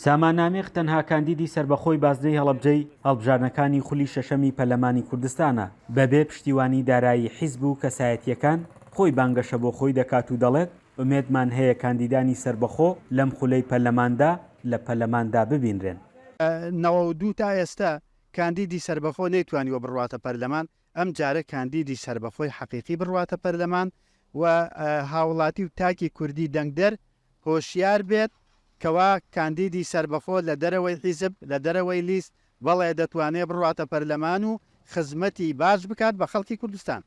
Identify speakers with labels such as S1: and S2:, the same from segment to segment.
S1: سامانامێخ تەنها کاندیدی سربەخۆی بازرەی هەڵەبجەی هەڵبژارنەکانی خولی شەشەمی پەرلەمانی کوردستانە بەبێ پشتیوانی دارایی حیزب و کەسایەتیەکان خۆی بانگەشە بۆ خۆی دەکات و دەڵێت ئومێدمان هەیە کاندیدانی سربەخۆ لەم خولەی پەرلەماندا لە پەرلەماندا ببینرێن.
S2: 92 تا ئێستا کاندیدی سربەخۆ نەیتوانیوە بڕواتە پەرلەمان، ئەم جارە کاندیدی سربەخۆی حەقیقی بڕواتە پەرلەمان و هاوڵاتی و تاکی کوردی دەنگدەر هۆشیار بێت کەوا کاندیدی سربەخۆ لە دەرەوەی حیزب لە دەرەوەی لیست بەڵێ دەتوانێت بڕواتە پەرلەمان و خزمەتی باش بکات بە خەڵکی کوردستان.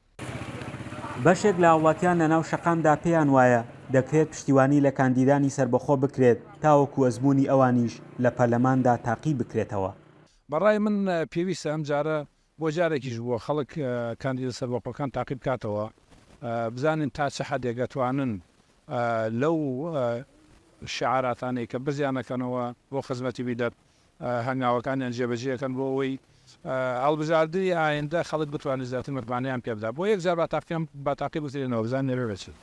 S1: بەشێک لە هاوڵاتیان لە ناو شەقامدا پێیان وایە دەکرێت پشتیوانی لە کاندیدانی سربەخۆ بکرێت تاوەکو ئەزمموی ئەوانیش لە پەرلەماندا تاقی بکرێتەوە.
S3: بەڕای من پێویستە ئەم جارە بۆ جارێکیش بووە خەڵک کاندیدە سەربەخۆکان تاقی بکاتەوە، بزانین تا چه حدێک دەتوانن لەو شعاراتانەی کە بزیانەکەنەوە بۆ خزمەتی بیدەت هەنگاوەکانیان جێبەجێەکەن بۆ ئەوەی هەڵبژاردننی ئایندە خەڵک بتوانێت زیاتر متمانیان پێ بدات بۆ یەکجار با تاقی بزرێنەوە بزان نەوێ بچێت.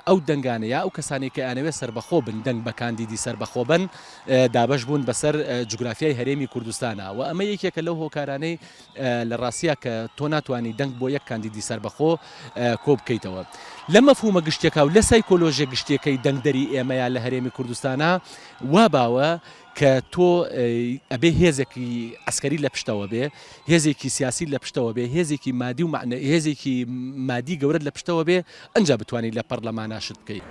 S4: ئەو دەنگانەیە ئەو کەسانی کە ئەنەوێت سربەخۆ بن دەنگ بە کاندیدی سربەخۆ بن دابەش بوون بەسەر جوگرافیای هەرێمی کوردستانە و ئەمە یەکێکە لەو هۆکارانەی لە ڕاستیە کە تۆ ناتوانانی دەنگ بۆ یەک کاندیدی سربەخۆ کۆ بکەیتەوە. لە مەفهومە گشتێکە و لە سایکۆلۆژیە گشتێکەکەی دەنگدەری ئێمەیە لە هەرێمی کوردستانە وا باوە کە تۆ ئەبێ هێزێکی ئەسکەری لە پشتەوە بێ، هێزێکی سیاسی لە پشتەوە بێ، هێزێکی مادی و هێزێکی مادی گەورە لە پشتەوە بێ، ئەنجا بتوانیت لە پەرلەماناشت بکەیت.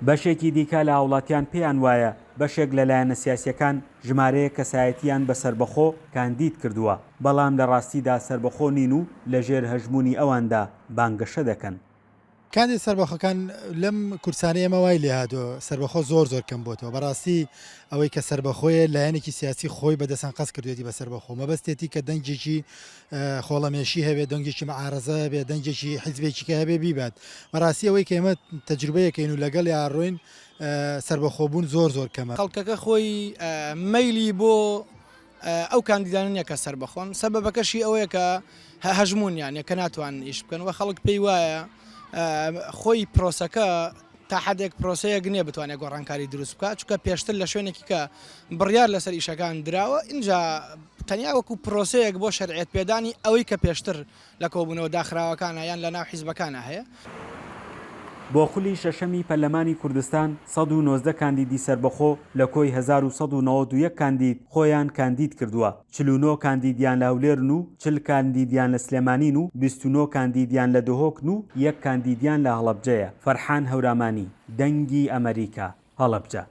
S1: بەشێکی دیکە لە هاوڵاتیان پێیان وایە بەشێک لەلایەنە سیاسیەکان ژمارەیە کەسایەتیان بە سربەخۆ کاندید کردووە، بەڵام لە ڕاستیدا سربەخۆ نین و لەژێر هەژمونی ئەواندا بانگەشە دەکەن.
S5: کاندید سربەخۆکان لەم کورسانەی ئێمە وای لێ هاتووە سربەخۆ زۆر کەم بۆتەوە. بەڕاستی ئەوەی کە سربەخۆیە لایەنێکی سیاسی خۆی بەدەستان قەس کردوێتی بە سربەخۆ مەبەستێتی کە دەنگێکی خۆڵەمێشی هەبێت، دەنگێکی مەعارەزە هەبێت، دەنگێکی حیزبێکی کە هەبێ بیبات. بەڕاستی ئەوەی کە ئێمە تەجروبەیەکەین و لەگەڵ یاڕۆین سربەخۆبوون زۆر کەمە.
S6: خەڵکەکە خۆی مەیلی بۆ ئەو کاندیدانە کە سربەخۆن سەبەبەکەشی ئەوەیە کە هەژمونیان کە ناتوانن ئیش بکەن و خەڵک پێی وایە خۆی پرۆسەکە تا حدێک پرۆسەیەک نییە بتوانێت گۆڕانکاری دروست بکات، چونکە پێشتر لە شوێنێکی کە بڕیار لەسەر ئیشەکان دراوە اینجا تەنیا وەکو پرۆسەیەک بۆ شەرعیەت پێدانی ئەوەی کە پێشتر لە کۆبوونەوە داخراوەکانە یان لە ناو حیزبەکانە هەیە.
S1: بۆ خولی شەشەمی پەرلەمانی کوردستان 190 کاندیدی سربەخۆ لە کۆی 1991 کاندید خۆیان کاندید کردووە، 49 کاندیدیان لە هەولێرن و 40 کاندیدیان لە سلێمانین و 29 کاندیدیان لە دهۆکن و 1 کاندیدیان لە هەڵەبجەیە. فەرحان هەورامانی، دەنگی ئەمریکا، هەڵەبجە.